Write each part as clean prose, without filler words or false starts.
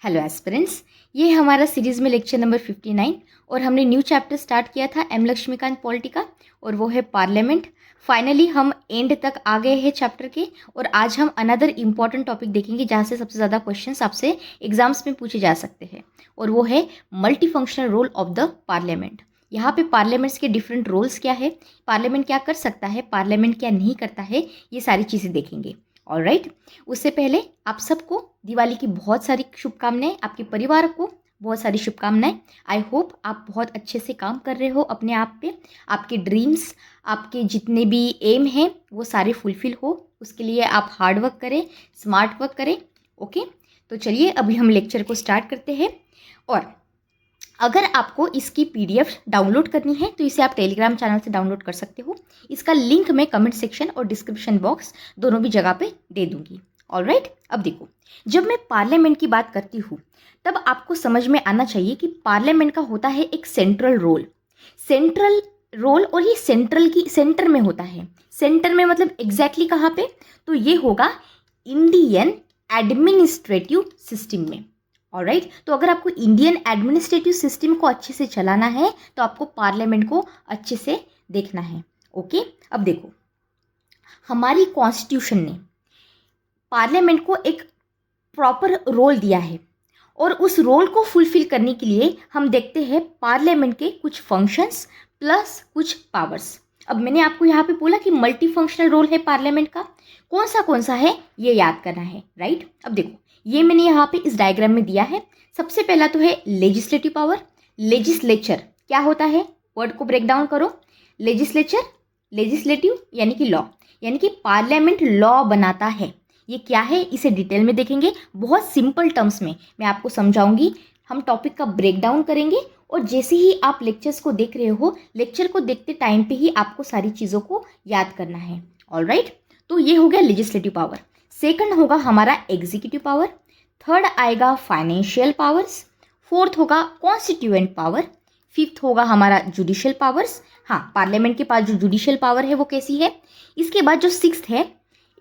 Hello aspirants, ये हमारा series में लेक्चर नंबर 59 और हमने न्यू चैप्टर स्टार्ट किया था एम लक्ष्मीकांत पॉलिटी का और वो है पार्लियामेंट। फाइनली हम एंड तक आ गए हैं चैप्टर के और आज हम अनदर इम्पॉर्टेंट टॉपिक देखेंगे जहाँ से सबसे ज़्यादा क्वेश्चंस आपसे एग्जाम्स में पूछे जा सकते हैं और वो है multi functional role of the parliament. यहाँ पे पार्लियामेंट्स के डिफरेंट रोल्स क्या है, पार्लियामेंट क्या कर सकता है, पार्लियामेंट क्या नहीं करता है, ये सारी चीज़ें देखेंगे। ऑलराइट, उससे पहले आप सबको दिवाली की बहुत सारी शुभकामनाएं, आपके परिवार को बहुत सारी शुभकामनाएं। आई होप आप बहुत अच्छे से काम कर रहे हो अपने आप पे, आपके ड्रीम्स, आपके जितने भी एम हैं वो सारे फुलफिल हो, उसके लिए आप हार्ड वर्क करें, स्मार्ट वर्क करें। ओके, तो चलिए अभी हम लेक्चर को स्टार्ट करते हैं। और अगर आपको इसकी पीडीएफ डाउनलोड करनी है तो इसे आप टेलीग्राम चैनल से डाउनलोड कर सकते हो। इसका लिंक मैं कमेंट सेक्शन और डिस्क्रिप्शन बॉक्स दोनों भी जगह पे दे दूंगी। ऑलराइट, अब देखो, जब मैं पार्लियामेंट की बात करती हूँ तब आपको समझ में आना चाहिए कि पार्लियामेंट का होता है एक सेंट्रल रोल और ये सेंटर में होता है। सेंटर में मतलब एग्जैक्टली कहाँ पे, तो ये होगा इंडियन एडमिनिस्ट्रेटिव सिस्टम में। ऑलराइट, तो अगर आपको इंडियन एडमिनिस्ट्रेटिव सिस्टम को अच्छे से चलाना है तो आपको पार्लियामेंट को अच्छे से देखना है। ओके, अब देखो, हमारी कॉन्स्टिट्यूशन ने पार्लियामेंट को एक प्रॉपर रोल दिया है और उस रोल को फुलफिल करने के लिए हम देखते हैं पार्लियामेंट के कुछ फंक्शंस प्लस कुछ पावर्स। अब मैंने आपको यहाँ पे बोला कि मल्टी फंक्शनल रोल है पार्लियामेंट का, कौन सा है ये याद करना है। राइट, अब देखो, ये मैंने यहाँ पे इस डायग्राम में दिया है। सबसे पहला तो है लेजिस्लेटिव पावर। लेजिस्लेचर क्या होता है, वर्ड को ब्रेक डाउन करो। लेजिस्लेटिव यानी कि लॉ, यानी कि पार्लियामेंट लॉ बनाता है। ये क्या है इसे डिटेल में देखेंगे, बहुत सिंपल टर्म्स में मैं आपको समझाऊंगी। हम टॉपिक का ब्रेक डाउन करेंगे और जैसे ही आप लेक्चर्स को देख रहे हो, लेक्चर को देखते टाइम पे ही आपको सारी चीज़ों को याद करना है। ऑलराइट, तो ये हो गया लेजिस्लेटिव पावर। सेकंड होगा हमारा एग्जीक्यूटिव पावर। थर्ड आएगा फाइनेंशियल पावर्स। फोर्थ होगा कॉन्स्टिट्यूएंट पावर। फिफ्थ होगा हमारा जुडिशियल पावर्स। हाँ, पार्लियामेंट के पास जो जुडिशियल पावर है वो कैसी है। इसके बाद जो सिक्स्थ है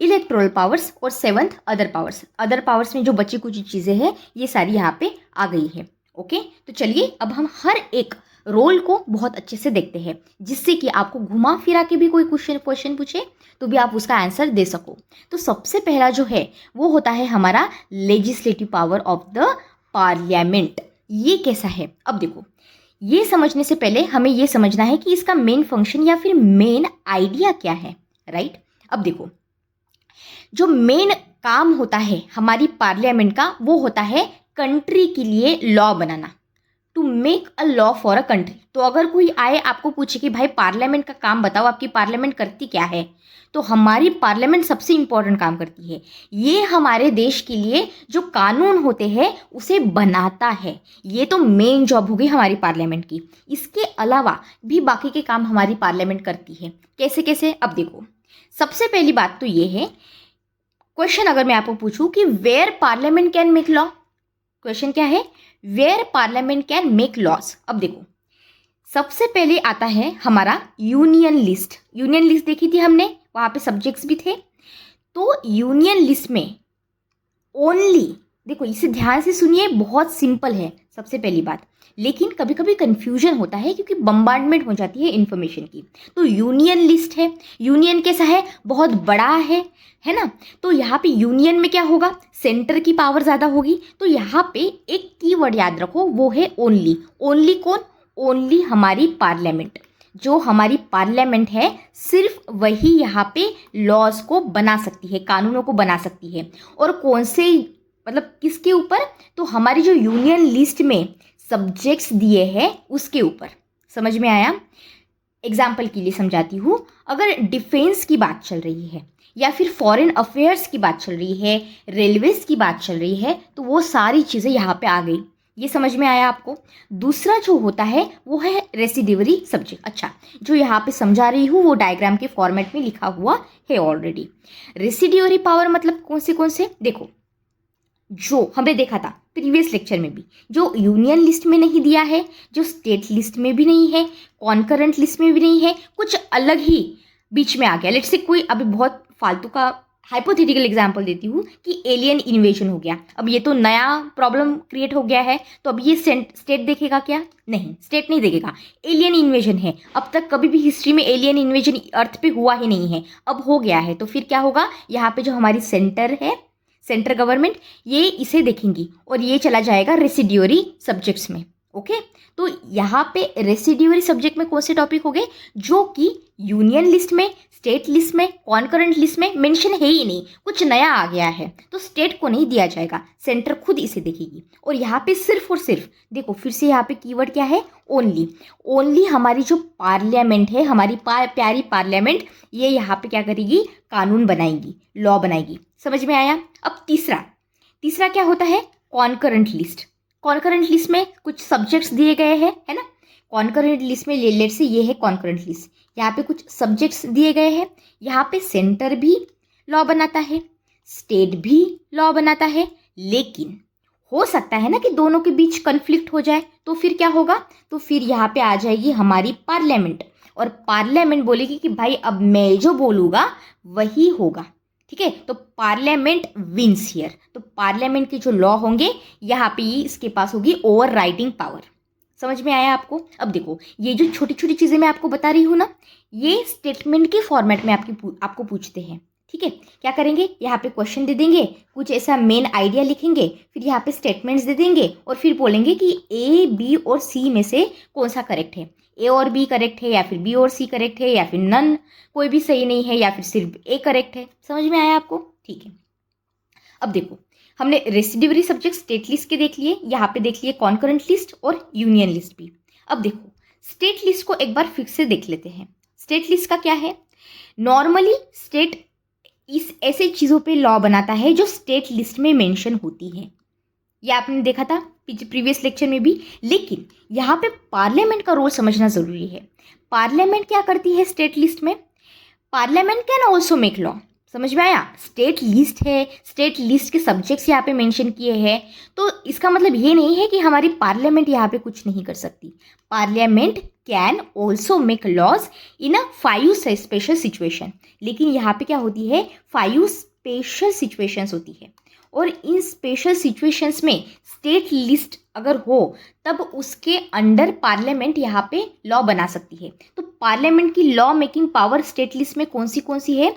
इलेक्टोरल पावर्स और seventh other powers. Other powers में जो बची कुछ चीज़ें हैं ये सारी यहाँ पे आ गई है। ओके, तो चलिए अब हम हर एक रोल को बहुत अच्छे से देखते हैं जिससे कि आपको घुमा फिरा के भी कोई क्वेश्चन पूछे तो भी आप उसका आंसर दे सको। तो सबसे पहला जो है वो होता है हमारा legislative power of the parliament. ये कैसा है, अब देखो, ये समझने से पहले हमें ये समझना है कि इसका मेन फंक्शन या फिर मेन आइडिया क्या है। राइट, अब देखो, जो मेन काम होता है हमारी पार्लियामेंट का वो होता है कंट्री के लिए लॉ बनाना, to make a law for a country. तो अगर कोई आए आपको पूछे कि भाई पार्लियामेंट का काम बताओ, आपकी पार्लियामेंट करती क्या है, तो हमारी पार्लियामेंट सबसे इंपॉर्टेंट काम करती है। ये हमारे देश के लिए जो कानून होते हैं उसे बनाता है। ये तो मेन जॉब हो गई हमारी पार्लियामेंट की। इसके अलावा भी बाकी के काम हमारी पार्लियामेंट करती है। कैसे कैसे, अब देखो, सबसे पहली बात तो ये है, क्वेश्चन अगर मैं आपको पूछूं कि where parliament can make law, question क्या है, where parliament can make laws. अब देखो, सबसे पहले आता है हमारा यूनियन लिस्ट। यूनियन लिस्ट देखी थी हमने, वहां पे सब्जेक्ट्स भी थे। तो यूनियन लिस्ट में ओनली, देखो इसे ध्यान से सुनिए, बहुत सिंपल है सबसे पहली बात, लेकिन कभी कभी कंफ्यूजन होता है क्योंकि बम्बार्डमेंट हो जाती है इन्फॉर्मेशन की। तो यूनियन लिस्ट है, यूनियन कैसा है, बहुत बड़ा है ना। तो यहाँ पे यूनियन में क्या होगा, सेंटर की पावर ज़्यादा होगी। तो यहाँ पे एक कीवर्ड याद रखो, वो है ओनली। ओनली कौन, ओनली हमारी पार्लियामेंट। जो हमारी पार्लियामेंट है सिर्फ वही यहाँ पे लॉज को बना सकती है, कानूनों को बना सकती है। और कौन से, मतलब किसके ऊपर, तो हमारी जो यूनियन लिस्ट में सब्जेक्ट्स दिए हैं उसके ऊपर। समझ में आया, एग्जाम्पल के लिए समझाती हूँ। अगर डिफेंस की बात चल रही है या फिर फॉरेन अफेयर्स की बात चल रही है, रेलवेज की बात चल रही है, तो वो सारी चीज़ें यहाँ पे आ गई। ये समझ में आया आपको। दूसरा जो होता है वो है रेसिडिवरी सब्जेक्ट। अच्छा, जो यहाँ पे समझा रही हूँ वो डायग्राम के फॉर्मेट में लिखा हुआ है ऑलरेडी। रेसिडिवरी पावर मतलब कौन से, देखो, जो हमने देखा था प्रीवियस लेक्चर में भी, जो यूनियन लिस्ट में नहीं दिया है, जो स्टेट लिस्ट में भी नहीं है, कॉन्करेंट लिस्ट में भी नहीं है, कुछ अलग ही बीच में आ गया। लेट्स से कोई अभी बहुत फालतू का हाइपोथेटिकल एग्जांपल देती हूँ कि एलियन इन्वेजन हो गया, अब ये तो नया प्रॉब्लम क्रिएट हो गया है, तो अब ये स्टेट देखेगा क्या? नहीं, स्टेट नहीं देखेगा। एलियन इन्वेजन है, अब तक कभी भी हिस्ट्री में एलियन इन्वेजन अर्थ पे हुआ ही नहीं है, अब हो गया है, तो फिर क्या होगा? यहाँ पे जो हमारी सेंटर है, सेंट्रल गवर्नमेंट, ये इसे देखेंगी और ये चला जाएगा रेसिड्यूरी सब्जेक्ट्स में। ओके, तो यहाँ पे रेसिड्यूरी सब्जेक्ट में कौन से टॉपिक हो गए जो कि यूनियन लिस्ट में, स्टेट लिस्ट में, कॉन्करेंट लिस्ट में मेंशन है ही नहीं, कुछ नया आ गया है, तो स्टेट को नहीं दिया जाएगा, सेंटर खुद इसे देखेगी। और यहाँ पे सिर्फ और सिर्फ देखो, फिर से यहाँ पे कीवर्ड क्या है? ओनली। ओनली हमारी जो पार्लियामेंट है, हमारी प्यारी पार्लियामेंट, ये यहाँ पे क्या करेगी? कानून बनाएगी, लॉ बनाएगी। समझ में आया? अब तीसरा क्या होता है? Concurrent list. कॉन्करेंट लिस्ट में कुछ सब्जेक्ट्स दिए गए हैं, है ना? कॉन्करेंट लिस्ट में लेट से ये है कॉन्करेंट लिस्ट, यहाँ पे कुछ सब्जेक्ट्स दिए गए हैं, यहाँ पे सेंटर भी लॉ बनाता है, स्टेट भी लॉ बनाता है, लेकिन हो सकता है ना कि दोनों के बीच कन्फ्लिक्ट हो जाए, तो फिर क्या होगा? तो फिर यहाँ पे आ जाएगी हमारी पार्लियामेंट, और पार्लियामेंट बोलेगी कि भाई अब मैं जो बोलूँगा वही होगा। ठीक है, तो पार्लियामेंट विंस हियर, तो पार्लियामेंट के जो लॉ होंगे यहाँ पे इसके पास होगी ओवर राइटिंग पावर। समझ में आया आपको? अब देखो, ये जो छोटी छोटी चीज़ें मैं आपको बता रही हूँ ना, ये स्टेटमेंट के फॉर्मेट में आपको पूछते हैं। ठीक है, क्या करेंगे? यहाँ पे क्वेश्चन दे देंगे, कुछ ऐसा मेन आइडिया लिखेंगे, फिर यहाँ पे स्टेटमेंट्स दे देंगे और फिर बोलेंगे कि ए, बी और सी में से कौन सा करेक्ट है। ए और बी करेक्ट है, या फिर बी और सी करेक्ट है, या फिर नन, कोई भी सही नहीं है, या फिर सिर्फ ए करेक्ट है। समझ में आया आपको? ठीक है, अब देखो, हमने रेसिड्यूरी सब्जेक्ट स्टेट लिस्ट के देख लिए, यहाँ पे देख लिए कॉन्करेंट लिस्ट और यूनियन लिस्ट भी। अब देखो, स्टेट लिस्ट को एक बार फिर से देख लेते हैं। स्टेट लिस्ट का क्या है? नॉर्मली स्टेट इस ऐसे चीज़ों पे लॉ बनाता है जो स्टेट लिस्ट में मेंशन होती है, ये आपने देखा था प्रीवियस लेक्चर में भी। लेकिन यहाँ पे पार्लियामेंट का रोल समझना ज़रूरी है। पार्लियामेंट क्या करती है स्टेट लिस्ट में? Parliament can also make law. समझ में आया? स्टेट लिस्ट है, स्टेट लिस्ट के सब्जेक्ट्स यहाँ पे मेंशन किए हैं, तो इसका मतलब ये नहीं है कि हमारी पार्लियामेंट यहाँ पे कुछ नहीं कर सकती। Parliament can also make laws in a 5 special situation, लेकिन यहाँ पे क्या होती है? 5 स्पेशल सिचुएशंस होती है, और इन स्पेशल सिचुएशंस में स्टेट लिस्ट अगर हो तब उसके अंडर पार्लियामेंट यहाँ पे लॉ बना सकती है। तो पार्लियामेंट की law making power state list में कौन सी है?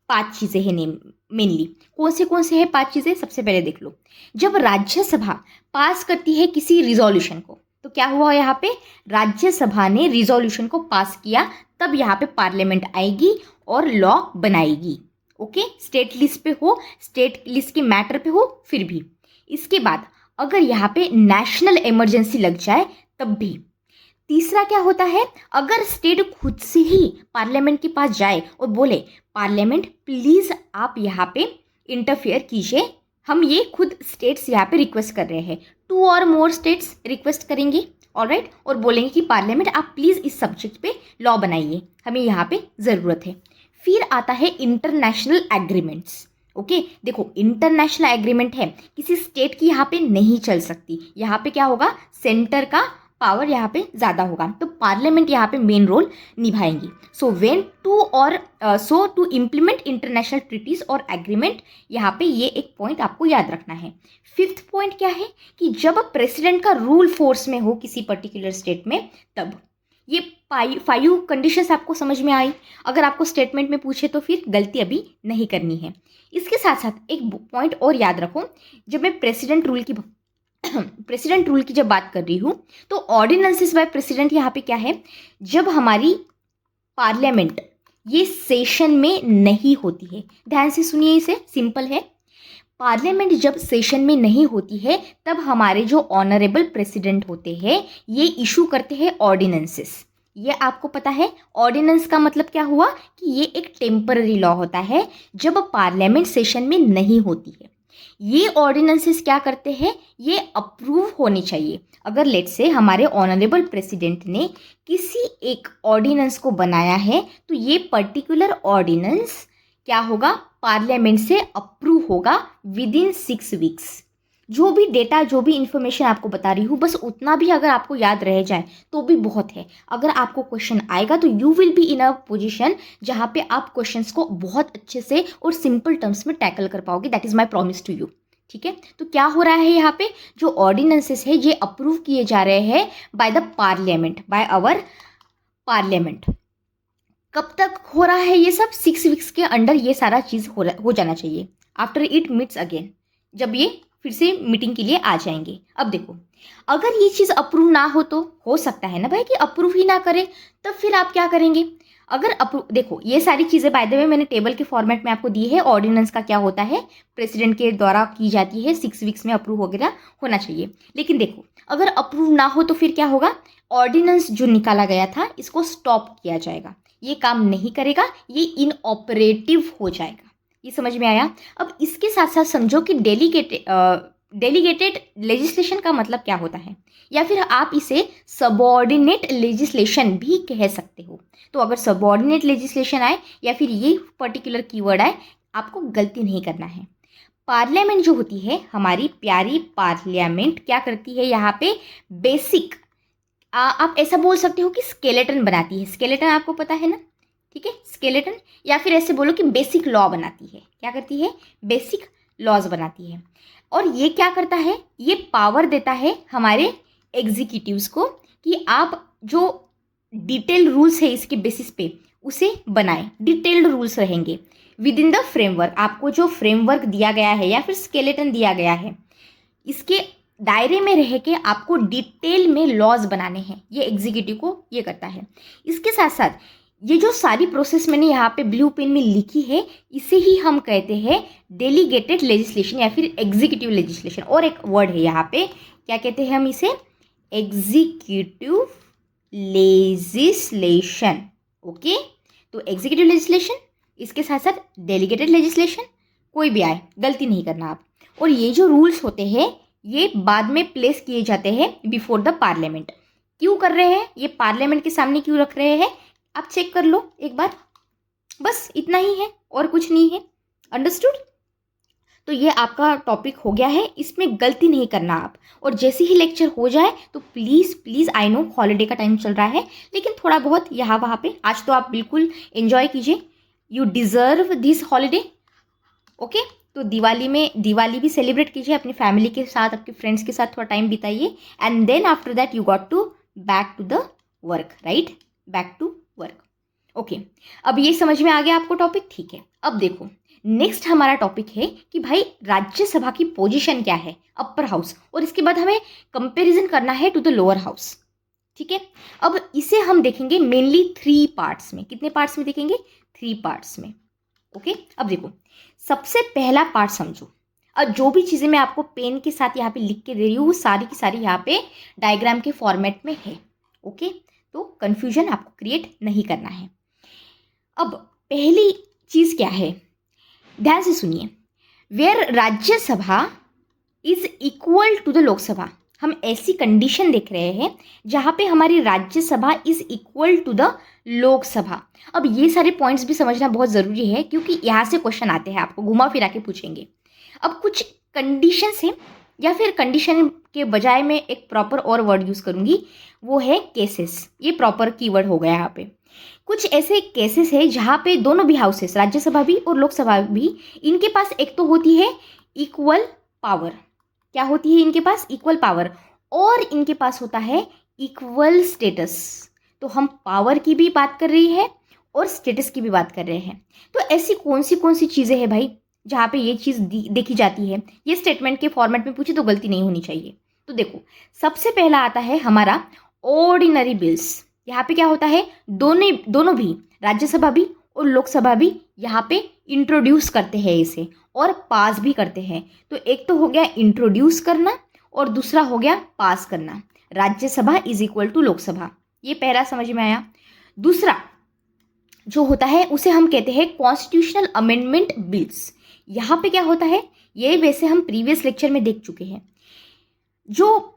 5 चीज़ें हैं मेनली। कौन से है 5 चीज़ें? सबसे पहले देख लो, जब राज्यसभा पास करती है किसी रिजोल्यूशन को, तो क्या हुआ यहाँ पे? राज्यसभा ने रिजोल्यूशन को पास किया, तब यहाँ पे पार्लियामेंट आएगी और लॉ बनाएगी। ओके, स्टेट लिस्ट पे हो, स्टेट लिस्ट के मैटर पे हो, फिर भी। इसके बाद अगर यहाँ पे नेशनल इमरजेंसी लग जाए तब भी। तीसरा क्या होता है? अगर स्टेट खुद से ही पार्लियामेंट के पास जाए और बोले पार्लियामेंट प्लीज़ आप यहाँ पे इंटरफेयर कीजिए, हम ये खुद स्टेट्स यहाँ पे रिक्वेस्ट कर रहे हैं, 2 और मोर स्टेट्स रिक्वेस्ट करेंगे, ऑलराइट, और बोलेंगे कि पार्लियामेंट आप प्लीज़ इस सब्जेक्ट पे लॉ बनाइए, हमें यहाँ पे ज़रूरत है। फिर आता है इंटरनेशनल एग्रीमेंट्स। ओके, देखो, इंटरनेशनल एग्रीमेंट है, किसी स्टेट की यहाँ पे नहीं चल सकती, यहाँ पे क्या होगा? सेंटर का पावर यहाँ पे ज़्यादा होगा, तो पार्लियामेंट यहाँ पे मेन रोल निभाएंगी। So to implement international treaties और एग्रीमेंट, यहाँ पे ये एक पॉइंट आपको याद रखना है। 5th पॉइंट क्या है? कि जब प्रेसिडेंट का रूल फोर्स में हो किसी पर्टिकुलर स्टेट में, तब। ये 5 कंडीशंस आपको समझ में आई? अगर आपको स्टेटमेंट में पूछे तो फिर गलती अभी नहीं करनी है। इसके साथ साथ एक पॉइंट और याद रखो, जब मैं प्रेसिडेंट रूल की जब बात कर रही हूँ, तो ऑर्डिनेंसेस बाय प्रेसिडेंट यहाँ पे क्या है? जब हमारी पार्लियामेंट ये सेशन में नहीं होती है, ध्यान से सुनिए, इसे सिंपल है। पार्लियामेंट जब सेशन में नहीं होती है तब हमारे जो ऑनरेबल प्रेसिडेंट होते हैं ये इशू करते हैं ऑर्डिनेंसेस। ये आपको पता है, ऑर्डिनेंस का मतलब क्या हुआ? कि ये एक टेम्पररी लॉ होता है जब पार्लियामेंट सेशन में नहीं होती है। ये ऑर्डिनेंसेस क्या करते हैं? ये अप्रूव होने चाहिए। अगर लेट से हमारे ऑनरेबल प्रेसिडेंट ने किसी एक ऑर्डिनेंस को बनाया है तो ये पर्टिकुलर ऑर्डिनेंस क्या होगा? पार्लियामेंट से अप्रूव होगा विद इन 6 वीक्स। जो भी डेटा, जो भी इन्फॉर्मेशन आपको बता रही हूँ, बस उतना भी अगर आपको याद रह जाए तो भी बहुत है। अगर आपको क्वेश्चन आएगा तो you will be in a position जहाँ पे आप क्वेश्चंस को बहुत अच्छे से और सिंपल टर्म्स में टैकल कर पाओगे। That is my promise to you. ठीक है, तो क्या हो रहा है यहाँ पे, जो ऑर्डिनेंसेस है ये अप्रूव किए जा रहे हैं by the parliament, by our parliament. कब तक हो रहा है ये सब? 6 वीक्स के अंडर ये सारा चीज़ हो जाना चाहिए। आफ्टर इट मीट्स अगेन, जब ये फिर से मीटिंग के लिए आ जाएंगे। अब देखो, अगर ये चीज़ अप्रूव ना हो तो हो सकता है ना भाई कि अप्रूव ही ना करे, तब फिर आप क्या करेंगे? अगर अप्रूव, देखो ये सारी चीज़ें बाय द वे मैंने टेबल के फॉर्मेट में आपको दी है। ऑर्डिनेंस का क्या होता है, प्रेसिडेंट के द्वारा की जाती है, 6 वीक्स में अप्रूव वगैरह होना चाहिए। लेकिन देखो, अगर अप्रूव ना हो तो फिर क्या होगा? ऑर्डिनेंस जो निकाला गया था इसको स्टॉप किया जाएगा, ये काम नहीं करेगा, ये इनऑपरेटिव हो जाएगा। ये समझ में आया? अब इसके साथ साथ समझो कि डेलीगेटेड लेजिस्लेशन का मतलब क्या होता है, या फिर आप इसे सबऑर्डिनेट लेजिस्लेशन भी कह सकते हो। तो अगर सबऑर्डिनेट लेजिस्लेशन आए या फिर ये पर्टिकुलर कीवर्ड आए, आपको गलती नहीं करना है। पार्लियामेंट जो होती है, हमारी प्यारी पार्लियामेंट क्या करती है यहाँ पे? बेसिक, आप ऐसा बोल सकते हो कि स्केलेटन बनाती है। स्केलेटन आपको पता है ना? ठीक है, स्केलेटन, या फिर ऐसे बोलो कि बेसिक लॉ बनाती है। क्या करती है? बेसिक लॉज बनाती है। और ये क्या करता है? ये पावर देता है हमारे एग्जीक्यूटिव्स को कि आप जो डिटेल रूल्स है इसके बेसिस पे उसे बनाएं। डिटेल्ड रूल्स रहेंगे विद इन द फ्रेमवर्क। आपको जो फ्रेमवर्क दिया गया है या फिर स्केलेटन दिया गया है, इसके दायरे में रह के आपको डिटेल में लॉज बनाने हैं। ये एग्जीक्यूटिव को ये करता है। इसके साथ साथ ये जो सारी प्रोसेस मैंने यहाँ पे ब्लू पेन में लिखी है, इसे ही हम कहते हैं डेलीगेटेड लेजिस्लेशन या फिर एग्जीक्यूटिव लेजिस्लेशन। और एक वर्ड है यहाँ पे, क्या कहते हैं हम इसे? Executive legislation. ओके, तो एग्जीक्यूटिव लेजिस्लेशन, इसके साथ साथ डेलीगेटेड लेजिस्लेशन, कोई भी आए गलती नहीं करना आप। और ये जो रूल्स होते हैं ये बाद में प्लेस किए जाते हैं बिफोर द पार्लियामेंट। क्यों कर रहे हैं? ये पार्लियामेंट के सामने क्यों रख रहे हैं? आप चेक कर लो एक बार, बस इतना ही है और कुछ नहीं है। अंडरस्टूड? तो ये आपका टॉपिक हो गया है, इसमें गलती नहीं करना आप। और जैसे ही लेक्चर हो जाए तो please please, I know holiday का टाइम चल रहा है, लेकिन थोड़ा बहुत यहाँ वहाँ पे आज तो आप बिल्कुल एंजॉय कीजिए। You deserve this holiday. Okay, तो दिवाली भी सेलिब्रेट कीजिए अपनी फैमिली के साथ, आपके फ्रेंड्स के साथ थोड़ा टाइम बिताइए। And then after that you got to back to the work, right? Back to work. Okay, अब ये समझ में आ गया आपको टॉपिक? ठीक है, अब देखो नेक्स्ट हमारा टॉपिक है कि भाई राज्यसभा की पोजीशन क्या है, अपर हाउस, और इसके बाद हमें कंपैरिजन करना है टू द लोअर हाउस। ठीक है, अब इसे हम देखेंगे मेनली 3 पार्ट्स में। कितने पार्ट्स में देखेंगे? 3 पार्ट्स में। ओके, अब देखो सबसे पहला पार्ट समझो। अब जो भी चीज़ें मैं आपको पेन के साथ यहाँ पे लिख के दे रही हूँ वो सारी की सारी यहाँ पे डायग्राम के फॉर्मेट में है। ओके, तो कंफ्यूजन आपको क्रिएट नहीं करना है। अब पहली चीज़ क्या है, ध्यान से सुनिए। Where Rajya Sabha is equal to the Lok Sabha, हम ऐसी कंडीशन देख रहे हैं जहाँ पे हमारी Rajya Sabha is equal to the Lok Sabha. अब ये सारे पॉइंट्स भी समझना बहुत ज़रूरी है क्योंकि यहाँ से क्वेश्चन आते हैं, आपको घुमा फिरा के पूछेंगे। अब कुछ कंडीशंस हैं, या फिर कंडीशन के बजाय मैं एक प्रॉपर और वर्ड यूज़ करूँगी, वो है केसेस। ये प्रॉपर कीवर्ड हो गया यहाँ पे। कुछ ऐसे केसेस है जहाँ पे दोनों भी हाउसेस, राज्यसभा भी और लोकसभा भी, इनके पास एक तो होती है इक्वल पावर। क्या होती है इनके पास? Equal power. और इनके पास होता है इक्वल स्टेटस। तो हम पावर की भी बात कर रही है और स्टेटस की भी बात कर रहे हैं। तो ऐसी कौन सी चीज़ें हैं भाई जहाँ पे ये चीज़ देखी जाती है? ये स्टेटमेंट के फॉर्मेट में पूछे तो गलती नहीं होनी चाहिए। तो देखो सबसे पहला आता है हमारा ऑर्डिनरी बिल्स। यहाँ पे क्या होता है, दोनों भी, राज्यसभा भी और लोकसभा भी यहाँ पे इंट्रोड्यूस करते हैं इसे और पास भी करते हैं। तो एक तो हो गया इंट्रोड्यूस करना और दूसरा हो गया पास करना। Rajya Sabha is equal to Lok Sabha, ये पहला समझ में आया। दूसरा जो होता है उसे हम कहते हैं कॉन्स्टिट्यूशनल अमेंडमेंट बिल्स। यहाँ पे क्या होता है, ये वैसे हम प्रीवियस लेक्चर में देख चुके हैं। जो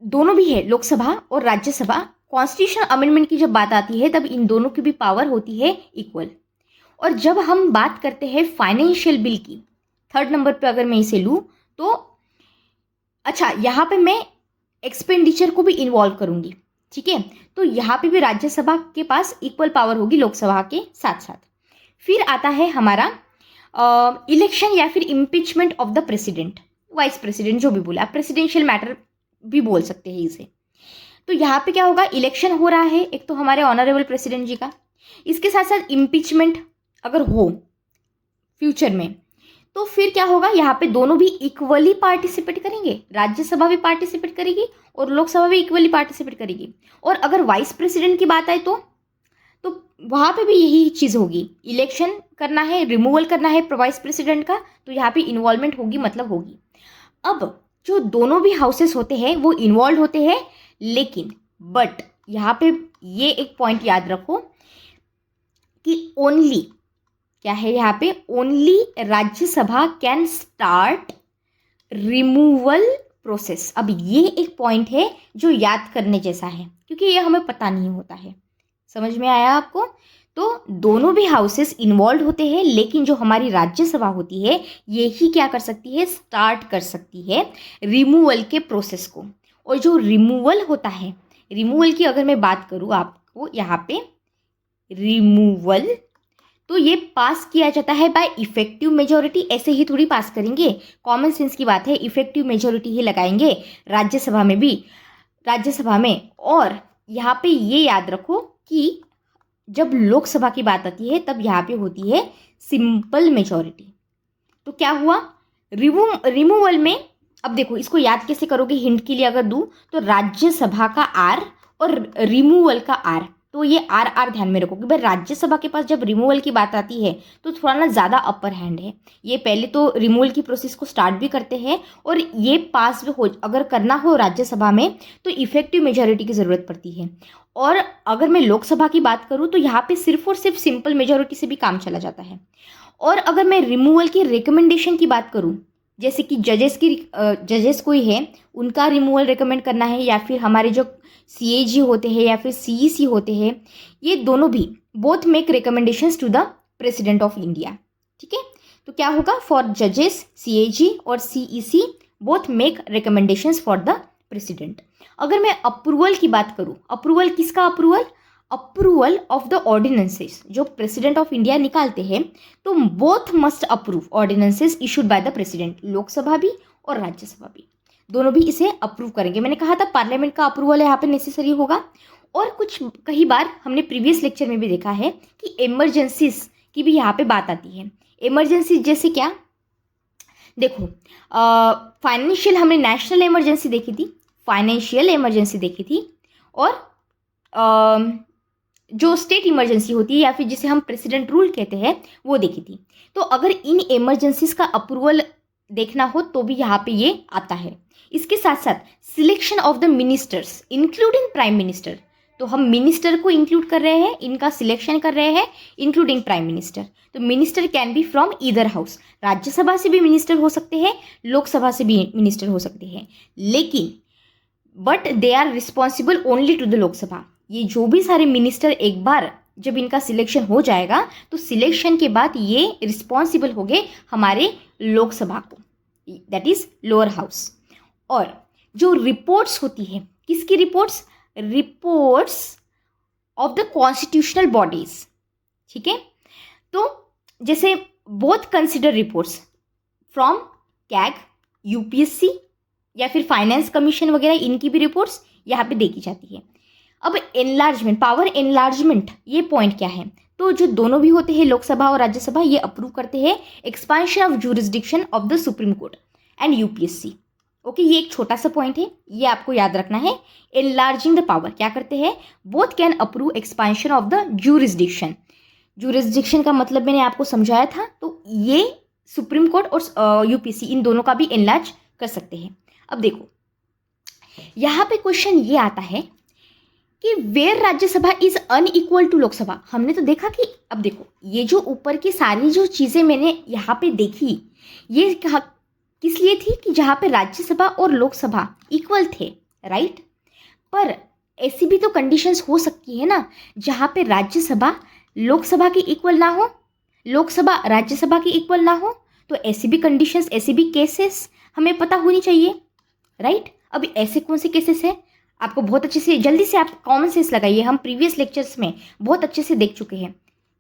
दोनों भी है, लोकसभा और राज्यसभा, कॉन्स्टिट्यूशनल अमेंडमेंट की जब बात आती है तब इन दोनों की भी पावर होती है इक्वल। और जब हम बात करते हैं फाइनेंशियल बिल की, 3rd नंबर पे अगर मैं इसे लूँ, तो अच्छा, यहाँ पे मैं एक्सपेंडिचर को भी इन्वॉल्व करूँगी, ठीक है। तो यहाँ पे भी राज्यसभा के पास इक्वल पावर होगी लोकसभा के साथ साथ। फिर आता है हमारा इलेक्शन या फिर impeachment of the president, vice president, जो भी बोला, आप प्रेसिडेंशियल मैटर भी बोल सकते हैं इसे। तो यहाँ पे क्या होगा, इलेक्शन हो रहा है एक तो हमारे ऑनरेबल प्रेसिडेंट जी का, इसके साथ साथ इम्पीचमेंट अगर हो फ्यूचर में तो फिर क्या होगा, यहाँ पे दोनों भी इक्वली पार्टिसिपेट करेंगे, राज्यसभा भी पार्टिसिपेट करेगी और लोकसभा भी इक्वली पार्टिसिपेट करेगी। और अगर वाइस प्रेसिडेंट की बात आए तो वहाँ पे भी यही चीज़ होगी, इलेक्शन करना है, रिमूवल करना है वाइस प्रेसिडेंट का, तो यहाँ पे इन्वॉल्वमेंट होगी, मतलब होगी। अब जो दोनों भी हाउसेस होते हैं वो इन्वॉल्व होते हैं, लेकिन बट यहाँ पे ये एक पॉइंट याद रखो कि ओनली क्या है, यहाँ पे only Rajya Sabha can start removal process. अब ये एक पॉइंट है जो याद करने जैसा है, क्योंकि ये हमें पता नहीं होता है। समझ में आया आपको? तो दोनों भी हाउसेस इन्वॉल्व होते हैं, लेकिन जो हमारी राज्यसभा होती है ये ही क्या कर सकती है, स्टार्ट कर सकती है रिमूवल के प्रोसेस को। और जो रिमूवल होता है, रिमूवल की अगर मैं बात करूँ आपको यहाँ पे, रिमूवल तो ये पास किया जाता है बाय इफेक्टिव मेजॉरिटी। ऐसे ही थोड़ी पास करेंगे, कॉमन सेंस की बात है, इफेक्टिव मेजॉरिटी ही लगाएंगे राज्यसभा में भी, राज्यसभा में। और यहाँ पे ये याद रखो कि जब लोकसभा की बात आती है तब यहाँ पे होती है सिंपल मेजॉरिटी। तो क्या हुआ, रिमूवल में, अब देखो इसको याद कैसे करोगे, हिंट के लिए अगर दूँ तो राज्यसभा का आर और रिमूवल का आर, तो ये आर आर ध्यान में रखो कि भाई राज्यसभा के पास जब रिमूवल की बात आती है तो थोड़ा ना ज़्यादा अपर हैंड है। ये पहले तो रिमूवल की प्रोसेस को स्टार्ट भी करते हैं, और ये पास हो अगर करना हो राज्यसभा में तो इफेक्टिव मेजॉरिटी की ज़रूरत पड़ती है। और अगर मैं लोकसभा की बात करूँ तो यहाँ पे सिर्फ और सिर्फ सिंपल मेजॉरिटी से भी काम चला जाता है। और अगर मैं रिमूवल की रिकमेंडेशन की बात करूँ, जैसे कि जजेस कोई है उनका रिमूवल रिकमेंड करना है, या फिर हमारे जो CAG होते हैं या फिर CEC होते हैं, ये दोनों भी both make recommendations to the president of India, ठीक है। तो क्या होगा, फॉर जजेस CAG और CEC both make recommendations for the president. अगर मैं अप्रूवल की बात करूँ, अप्रूवल किसका, अप्रूवल ऑफ द ऑर्डिनेंसेस जो प्रेसिडेंट ऑफ इंडिया निकालते हैं, तो both must approve ordinances issued by the president, Lok Sabha भी और राज्यसभा भी, दोनों भी इसे अप्रूव करेंगे। मैंने कहा था पार्लियामेंट का अप्रूवल यहाँ पे नेसेसरी होगा। और कई बार हमने प्रीवियस लेक्चर में भी देखा है कि इमरजेंसीज की भी यहाँ पे बात आती है। इमरजेंसी जैसे क्या, देखो फाइनेंशियल, हमने नेशनल इमरजेंसी देखी थी, फाइनेंशियल इमरजेंसी देखी थी, और जो स्टेट इमरजेंसी होती है या फिर जिसे हम प्रेसिडेंट रूल कहते हैं वो देखी थी। तो अगर इन इमरजेंसीज का अप्रूवल देखना हो तो भी यहाँ पे ये आता है। इसके साथ साथ selection of the ministers including prime minister, तो हम मिनिस्टर को इंक्लूड कर रहे हैं, इनका सिलेक्शन कर रहे हैं इंक्लूडिंग प्राइम मिनिस्टर। तो minister can be from either house, Rajya Sabha से भी मिनिस्टर हो सकते हैं, लोकसभा से भी मिनिस्टर हो सकते हैं, लेकिन but they are responsible only to the Lok Sabha. ये जो भी सारे मिनिस्टर एक बार जब इनका सिलेक्शन हो जाएगा तो सिलेक्शन के बाद ये रिस्पॉन्सिबल हो गए हमारे लोकसभा को, दैट इज लोअर हाउस। और जो रिपोर्ट्स होती है, किसकी reports, reports of the constitutional bodies, ठीक है। तो जैसे both consider reports from CAG, UPSC या फिर फाइनेंस कमीशन वगैरह, इनकी भी रिपोर्ट्स यहाँ पे देखी जाती है। अब एनलार्जमेंट, पावर एनलार्जमेंट, ये पॉइंट क्या है, तो जो दोनों भी होते हैं लोकसभा और राज्यसभा, ये अप्रूव करते हैं expansion of jurisdiction of the supreme court and UPSC। Okay, ये एक छोटा सा पॉइंट है, ये आपको याद रखना है। एनलार्जिंग द पावर क्या करते हैं, both can approve expansion of the jurisdiction. Jurisdiction का मतलब मैंने आपको समझाया था, तो ये सुप्रीम कोर्ट और UPSC इन दोनों का भी एनलार्ज कर सकते हैं। अब देखो यहाँ पे क्वेश्चन ये आता है कि where Rajya Sabha is unequal to Lok Sabha. हमने तो देखा कि, अब देखो ये जो ऊपर की सारी जो चीज़ें मैंने यहाँ पे देखी, ये किस लिए थी कि जहाँ पे राज्यसभा और लोकसभा इक्वल थे, राइट। पर ऐसी भी तो कंडीशंस हो सकती है ना जहाँ पे राज्यसभा लोकसभा की इक्वल ना हो, लोकसभा राज्यसभा की इक्वल ना हो। तो ऐसी भी कंडीशंस, ऐसी भी केसेस हमें पता होनी चाहिए, राइट। अब ऐसे कौन से केसेस है, आपको बहुत अच्छे से, जल्दी से आप कॉमन सेंस लगाइए, हम प्रीवियस लेक्चर्स में बहुत अच्छे से देख चुके हैं।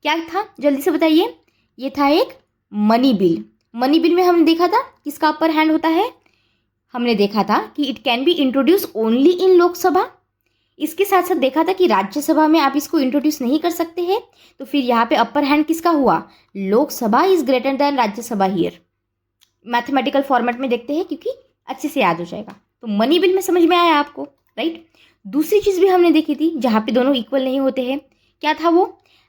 क्या था जल्दी से बताइए। ये था एक मनी बिल। मनी बिल में हमने देखा था किसका अपर हैंड होता है, हमने देखा था कि it can be introduce only in Lok Sabha. इसके साथ साथ देखा था कि राज्यसभा में आप इसको इंट्रोड्यूस नहीं कर सकते हैं, तो फिर यहाँ पे अपर हैंड किसका हुआ, Lok Sabha is greater than Rajya Sabha here. Mathematical format में देखते हैं क्योंकि अच्छे से याद हो जाएगा। तो मनी बिल में समझ में आया आपको, राइट। दूसरी चीज भी हमने देखी थी जहाँ पे दोनों इक्वल नहीं होते हैं, क्या था वो,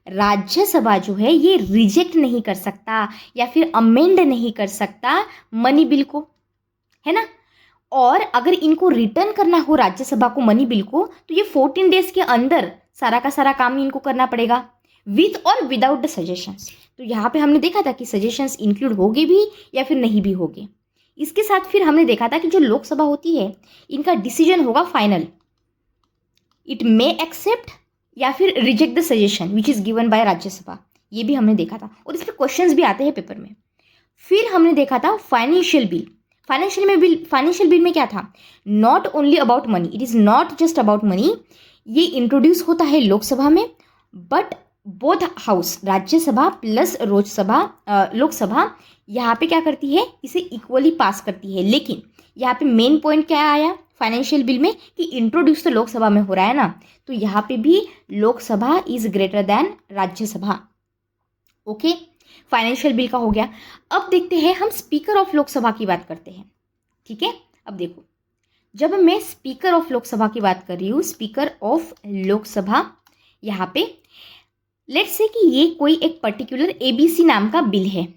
राज्यसभा जो है ये रिजेक्ट नहीं कर सकता या फिर अमेंड नहीं कर सकता मनी बिल को, है ना। और अगर इनको रिटर्न करना हो राज्यसभा को मनी बिल को, तो ये 14 डेज के अंदर सारा का सारा काम इनको करना पड़ेगा, विथ और विदाउट द सजेशंस। तो यहाँ पे हमने देखा था कि सजेशंस इंक्लूड होगे भी या फिर नहीं भी होगे। इसके साथ फिर हमने देखा था कि जो लोकसभा होती है इनका डिसीजन होगा फाइनल, इट मे एक्सेप्ट या फिर reject the suggestion which is given by Rajya Sabha, ये भी हमने देखा था और इस पर क्वेश्चंस भी आते हैं पेपर में। फिर हमने देखा था फाइनेंशियल बिल। फाइनेंशियल बिल में क्या था, not only about money, it is not just about money. ये इंट्रोड्यूस होता है लोकसभा में, but both house Rajya Sabha plus Lok Sabha यहाँ पे क्या करती है, इसे इक्वली पास करती है। लेकिन यहाँ पे मेन पॉइंट क्या आया फाइनेंशियल बिल में कि इंट्रोड्यूस तो लोकसभा में हो रहा है ना, तो यहाँ पे भी Lok Sabha is greater than Rajya Sabha. Okay, financial bill का हो गया। अब देखते हैं हम स्पीकर ऑफ लोकसभा की बात करते हैं, ठीक है। अब देखो, जब मैं स्पीकर ऑफ लोकसभा की बात कर रही हूँ, स्पीकर ऑफ लोकसभा, यहाँ पे लेट्स से कि ये कोई एक पर्टिकुलर एबीसी नाम का बिल है।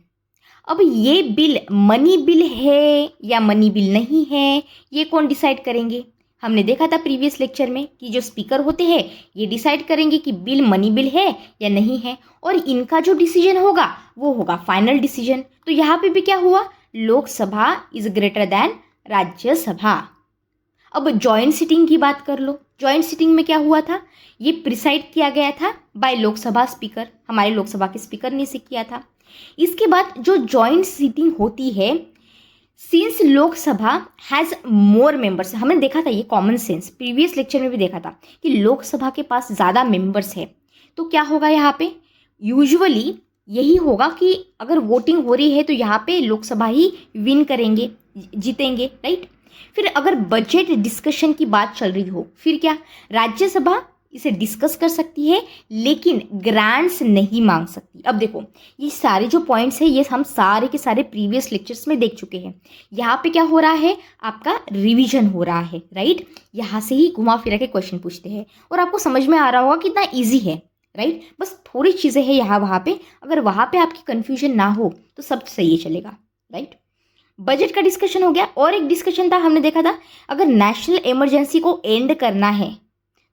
अब ये बिल मनी बिल है या मनी बिल नहीं है, ये कौन डिसाइड करेंगे, हमने देखा था प्रीवियस लेक्चर में कि जो स्पीकर होते हैं ये डिसाइड करेंगे कि बिल मनी बिल है या नहीं है, और इनका जो डिसीजन होगा वो होगा फाइनल डिसीजन। तो यहाँ पे भी क्या हुआ, Lok Sabha is greater than Rajya Sabha. अब जॉइंट सिटिंग की बात कर लो, जॉइंट सिटिंग में क्या हुआ था, ये प्रिसाइड किया गया था बाय लोकसभा स्पीकर, हमारे लोकसभा के स्पीकर ने इसे किया था। इसके बाद जो जॉइंट सिटिंग होती है, since Lok Sabha has more members, हमने देखा था ये कॉमन सेंस, प्रीवियस लेक्चर में भी देखा था कि लोकसभा के पास ज़्यादा मेंबर्स है, तो क्या होगा यहाँ पे, यूजुअली यही होगा कि अगर वोटिंग हो रही है तो यहाँ पे लोकसभा ही विन करेंगे, जीतेंगे, राइट। फिर अगर बजट डिस्कशन की बात चल रही हो, फिर क्या, राज्यसभा इसे डिस्कस कर सकती है लेकिन ग्रांट्स नहीं मांग सकती। अब देखो, ये सारे जो पॉइंट्स हैं ये हम सारे के सारे प्रीवियस लेक्चर्स में देख चुके हैं। यहाँ पे क्या हो रहा है, आपका रिवीजन हो रहा है, राइट। यहाँ से ही घुमा फिरा के क्वेश्चन पूछते हैं और आपको समझ में आ रहा होगा कितना ईजी है, राइट। बस थोड़ी चीज़ें हैं यहाँ वहाँ पे, अगर वहाँ पे आपकी कन्फ्यूजन ना हो तो सब सही चलेगा, राइट। बजट का डिस्कशन हो गया। और एक डिस्कशन था, हमने देखा था अगर नेशनल इमरजेंसी को एंड करना है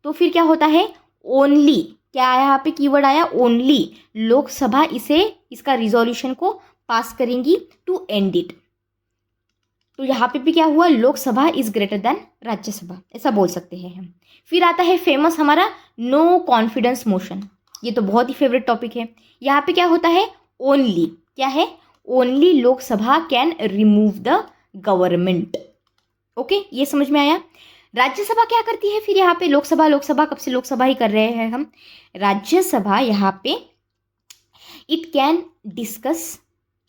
तो फिर क्या होता है, ओनली, क्या आया यहाँ पे कीवर्ड आया, ओनली लोकसभा इसका रिजोल्यूशन को पास करेंगी टू एंड इट। तो यहाँ पे भी क्या हुआ, Lok Sabha is greater than Rajya Sabha, ऐसा बोल सकते हैं हम। फिर आता है फेमस हमारा नो कॉन्फिडेंस मोशन, ये तो बहुत ही फेवरेट टॉपिक है। यहाँ पे क्या होता है, ओनली, क्या है, only Lok Sabha can remove the government. Okay, ये समझ में आया। राज्यसभा क्या करती है फिर यहाँ पे, लोकसभा कब से लोकसभा ही कर रहे हैं हम, राज्यसभा यहाँ पे इट कैन डिस्कस,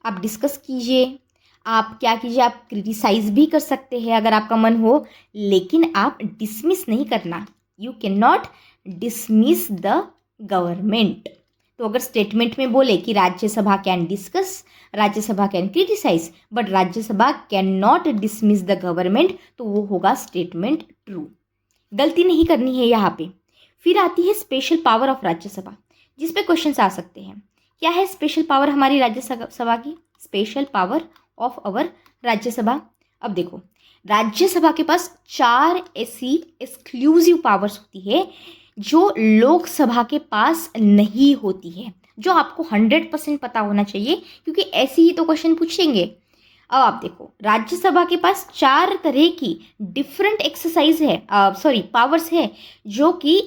आप डिस्कस कीजिए, आप क्या कीजिए, आप क्रिटिसाइज भी कर सकते हैं अगर आपका मन हो, लेकिन आप डिसमिस नहीं करना, you can not dismiss the government. तो अगर स्टेटमेंट में बोले कि Rajya Sabha can discuss, Rajya Sabha can criticise, but Rajya Sabha can not dismiss the government, तो वो होगा स्टेटमेंट ट्रू, गलती नहीं करनी है यहाँ पे। फिर आती है स्पेशल पावर ऑफ राज्यसभा, जिस पे क्वेश्चंस आ सकते हैं। क्या है स्पेशल पावर हमारी राज्यसभा की, special power of our Rajya Sabha. अब देखो, राज्यसभा के पास 4 ऐसी एक्सक्लूसिव पावर्स होती है जो लोकसभा के पास नहीं होती है, जो आपको 100% पता होना चाहिए क्योंकि ऐसे ही तो क्वेश्चन पूछेंगे। अब आप देखो, राज्यसभा के पास 4 तरह की डिफरेंट एक्सरसाइज है, पावर्स है, जो कि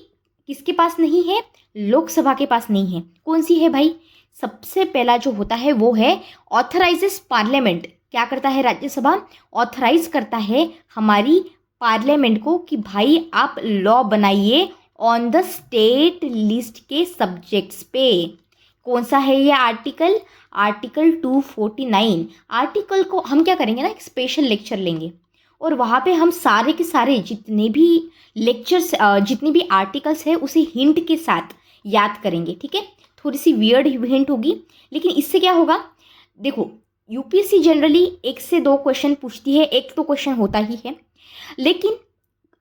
किसके पास नहीं है, लोकसभा के पास नहीं है। कौन सी है भाई, सबसे पहला जो होता है वो है ऑथराइजेस पार्लियामेंट क्या करता है राज्यसभा? ऑथराइज करता है हमारी पार्लियामेंट को कि भाई आप लॉ बनाइए ऑन द स्टेट लिस्ट के सब्जेक्ट्स पे। कौन सा है ये आर्टिकल? आर्टिकल 249। आर्टिकल को हम क्या करेंगे ना, एक स्पेशल लेक्चर लेंगे और वहाँ पे हम सारे के सारे जितने भी लेक्चर्स, जितनी भी आर्टिकल्स है उसे हिंट के साथ याद करेंगे, ठीक है। थोड़ी सी वियर्ड हिंट होगी, लेकिन इससे क्या होगा, देखो यूपीएससी जनरली 1 से 2 क्वेश्चन पूछती है, एक तो क्वेश्चन होता ही है, लेकिन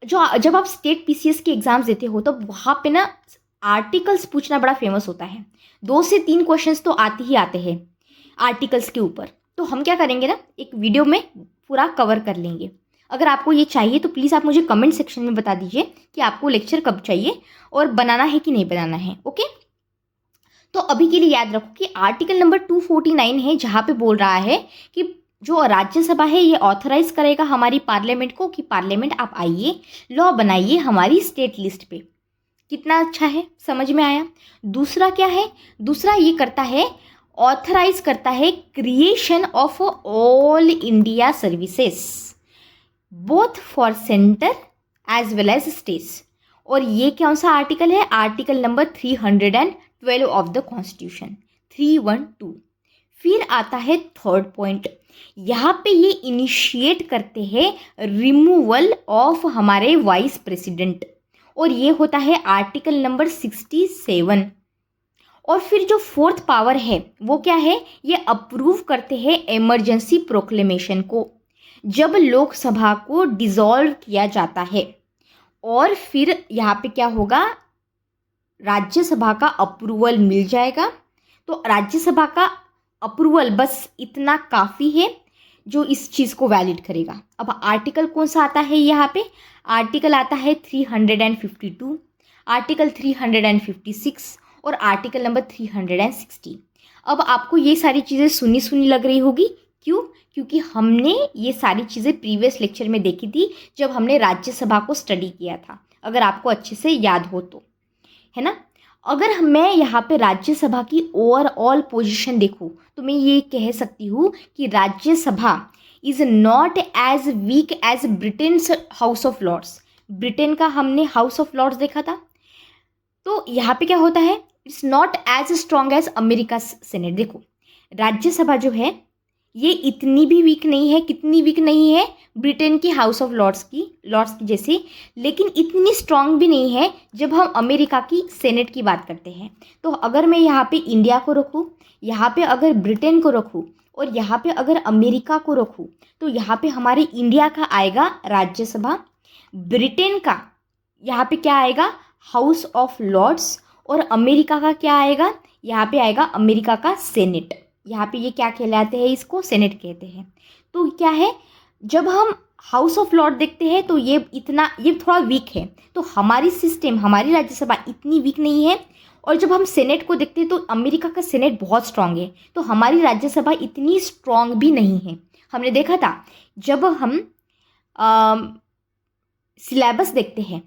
जब आप स्टेट पीसीएस के एग्जाम्स देते हो तो वहाँ पे ना आर्टिकल्स पूछना बड़ा फेमस होता है। 2 से 3 क्वेश्चंस तो आते ही आते हैं आर्टिकल्स के ऊपर। तो हम क्या करेंगे ना, एक वीडियो में पूरा कवर कर लेंगे। अगर आपको ये चाहिए तो प्लीज़ आप मुझे कमेंट सेक्शन में बता दीजिए कि आपको लेक्चर कब चाहिए और बनाना है कि नहीं बनाना है, ओके। तो अभी के लिए याद रखो कि आर्टिकल नंबर 249 है, जहाँ पे बोल रहा है कि जो राज्यसभा है ये ऑथराइज करेगा हमारी पार्लियामेंट को कि पार्लियामेंट आप आइए, लॉ बनाइए हमारी स्टेट लिस्ट पे। कितना अच्छा है, समझ में आया। दूसरा क्या है? दूसरा ये करता है, ऑथराइज करता है creation of all India services both for centre as well as states. और ये कौन सा आर्टिकल है? Article number 312 of the constitution, 312। फिर आता है थर्ड पॉइंट, यहाँ पे ये इनिशिएट करते हैं रिमूवल ऑफ हमारे वाइस प्रेसिडेंट, और ये होता है आर्टिकल नंबर 67। और फिर जो फोर्थ पावर है वो क्या है? ये अप्रूव करते हैं इमरजेंसी प्रोक्लेमेशन को, जब लोकसभा को डिसॉल्व किया जाता है। और फिर यहाँ पे क्या होगा, राज्यसभा का अप्रूवल मिल जाएगा। तो राज्यसभा का अप्रूवल बस इतना काफ़ी है जो इस चीज़ को वैलिड करेगा। अब आर्टिकल कौन सा आता है यहाँ पे? आर्टिकल आता है 352, आर्टिकल 356 और आर्टिकल नंबर 360। अब आपको ये सारी चीज़ें सुनी सुनी लग रही होगी, क्यों? क्योंकि हमने ये सारी चीज़ें प्रीवियस लेक्चर में देखी थी जब हमने राज्यसभा को स्टडी किया था, अगर आपको अच्छे से याद हो तो, है ना। अगर मैं यहाँ पे राज्यसभा की ओवरऑल पोजीशन देखूँ तो मैं ये कह सकती हूँ कि Rajya Sabha is not as weak as Britain's House of Lords. Britain का हमने हाउस ऑफ लॉर्ड्स देखा था, तो यहाँ पे क्या होता है, it's not as strong as America senate. देखो राज्यसभा जो है ये इतनी भी वीक नहीं है, कितनी वीक नहीं है, ब्रिटेन की हाउस ऑफ लॉर्ड्स की जैसे, लेकिन इतनी स्ट्रांग भी नहीं है जब हम अमेरिका की सेनेट की बात करते हैं। तो अगर मैं यहाँ पे इंडिया को रखूँ, यहाँ पे अगर ब्रिटेन को रखूँ और यहाँ पे अगर अमेरिका को रखूँ, तो यहाँ पे हमारे इंडिया का आएगा राज्यसभा, ब्रिटेन का यहाँ पे क्या आएगा, हाउस ऑफ लॉर्ड्स, और अमेरिका का क्या आएगा, यहाँ पे आएगा अमेरिका का सेनेट। यहाँ पे ये क्या कहलाते हैं, इसको सेनेट कहते हैं। तो क्या है, जब हम हाउस ऑफ लॉर्ड देखते हैं तो ये थोड़ा वीक है, तो हमारी सिस्टम, हमारी राज्यसभा इतनी वीक नहीं है। और जब हम सेनेट को देखते हैं तो अमेरिका का सेनेट बहुत स्ट्रांग है, तो हमारी राज्यसभा इतनी स्ट्रांग भी नहीं है। हमने देखा था जब हम सिलेबस देखते हैं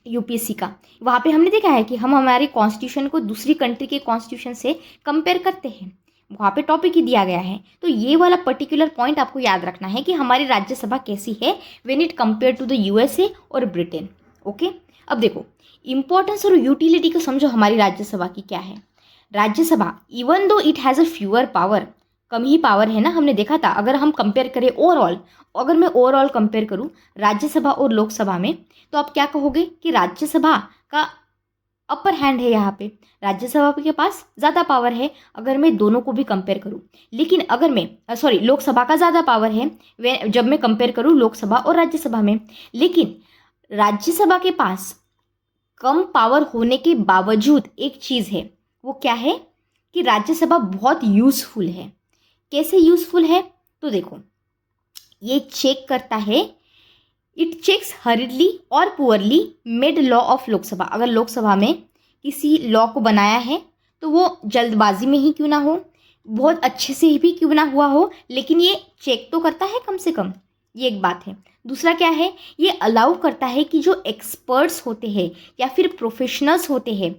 यूपीएससी का, वहाँ पे हमने देखा है कि हम हमारे कॉन्स्टिट्यूशन को दूसरी कंट्री के कॉन्स्टिट्यूशन से कंपेयर करते हैं, वहाँ पे टॉपिक ही दिया गया है। तो ये वाला पर्टिकुलर पॉइंट आपको याद रखना है कि हमारी राज्यसभा कैसी है when it compare to the USA और ब्रिटेन, ओके। अब देखो इंपॉर्टेंस और यूटिलिटी को समझो हमारी राज्यसभा की क्या है। Rajya Sabha even though it has a fewer power, come he power है ना, हमने देखा था। अगर हम कंपेयर करें ओवरऑल, अगर मैं ओवरऑल कंपेयर करूँ राज्यसभा और लोकसभा में, तो आप क्या कहोगे कि राज्यसभा का अपर हैंड है, यहाँ पे राज्यसभा के पास ज़्यादा पावर है अगर मैं दोनों को भी कंपेयर करूँ। लेकिन अगर मैं लोकसभा का ज़्यादा पावर है जब मैं कंपेयर करूँ लोकसभा और राज्यसभा में। लेकिन राज्यसभा के पास कम पावर होने के बावजूद एक चीज़ है, वो क्या है कि राज्यसभा बहुत यूज़फुल है। कैसे यूज़फुल है? तो देखो ये चेक करता है, इट चेक्स हरिडली और poorly made law of Lok Sabha. अगर लोकसभा में किसी लॉ को बनाया है तो वो जल्दबाजी में ही क्यों ना हो, बहुत अच्छे से भी क्यों ना हुआ हो, लेकिन ये चेक तो करता है कम से कम, ये एक बात है। दूसरा क्या है, ये अलाउ करता है कि जो एक्सपर्ट्स होते हैं या फिर प्रोफेशनल्स होते हैं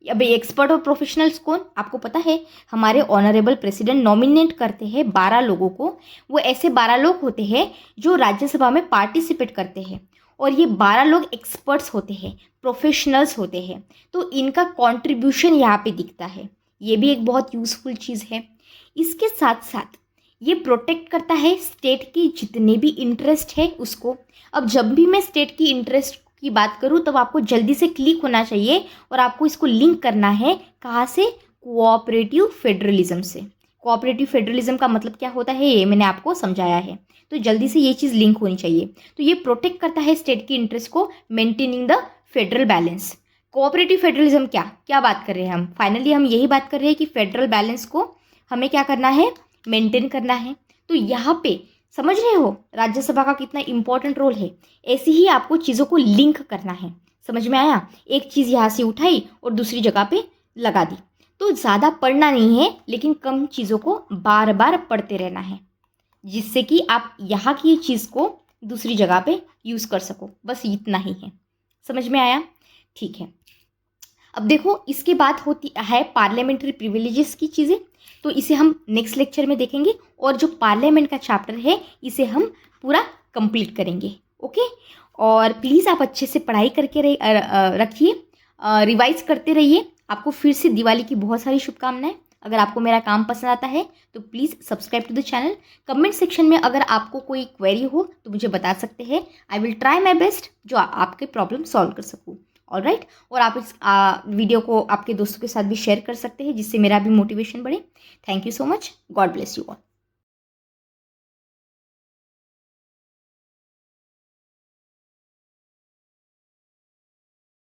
अब एक्सपर्ट और प्रोफेशनल्स कौन, आपको पता है, हमारे ऑनरेबल प्रेसिडेंट नॉमिनेट करते हैं 12 लोगों को। वो ऐसे 12 लोग होते हैं जो राज्यसभा में पार्टिसिपेट करते हैं, और ये 12 लोग एक्सपर्ट्स होते हैं, प्रोफेशनल्स होते हैं। तो इनका कॉन्ट्रीब्यूशन यहाँ पे दिखता है, ये भी एक बहुत यूज़फुल चीज़ है। इसके साथ साथ ये प्रोटेक्ट करता है स्टेट की जितने भी इंटरेस्ट है उसको। अब जब भी मैं स्टेट की इंटरेस्ट की बात करूँ तब आपको जल्दी से क्लिक होना चाहिए, और आपको इसको लिंक करना है कहाँ से, कोऑपरेटिव फेडरलिज्म से। कोऑपरेटिव फेडरलिज्म का मतलब क्या होता है ये मैंने आपको समझाया है, तो जल्दी से ये चीज़ लिंक होनी चाहिए। तो ये प्रोटेक्ट करता है स्टेट की इंटरेस्ट को, maintaining the federal balance. Cooperative federalism क्या क्या बात कर रहे हैं हम, फाइनली हम यही बात कर रहे हैं कि फेडरल बैलेंस को हमें क्या करना है, मेंटेन करना है। तो यहाँ पे समझ रहे हो राज्यसभा का कितना इंपॉर्टेंट रोल है। ऐसे ही आपको चीज़ों को लिंक करना है, समझ में आया, एक चीज़ यहाँ से उठाई और दूसरी जगह पे लगा दी। तो ज़्यादा पढ़ना नहीं है, लेकिन कम चीज़ों को बार बार पढ़ते रहना है, जिससे कि आप यहाँ की चीज़ को दूसरी जगह पे यूज़ कर सको, बस इतना ही है। समझ में आया, ठीक है। अब देखो इसके बाद होती है पार्लियामेंट्री प्रिविलेजेस की चीज़ें, तो इसे हम नेक्स्ट लेक्चर में देखेंगे, और जो पार्लियामेंट का चैप्टर है इसे हम पूरा कंप्लीट करेंगे। ओके, और प्लीज़ आप अच्छे से पढ़ाई करके रखिए, रिवाइज करते रहिए। आपको फिर से दिवाली की बहुत सारी शुभकामनाएं। अगर आपको मेरा काम पसंद आता है तो please subscribe to the channel. Comment section में अगर आपको कोई क्वेरी हो तो मुझे बता सकते हैं, I will try my best जो आपके प्रॉब्लम सॉल्व कर सकूँ। ऑलराइट, और आप इस वीडियो को आपके दोस्तों के साथ भी शेयर कर सकते हैं, जिससे मेरा भी मोटिवेशन बढ़े। Thank you so much, God bless you all.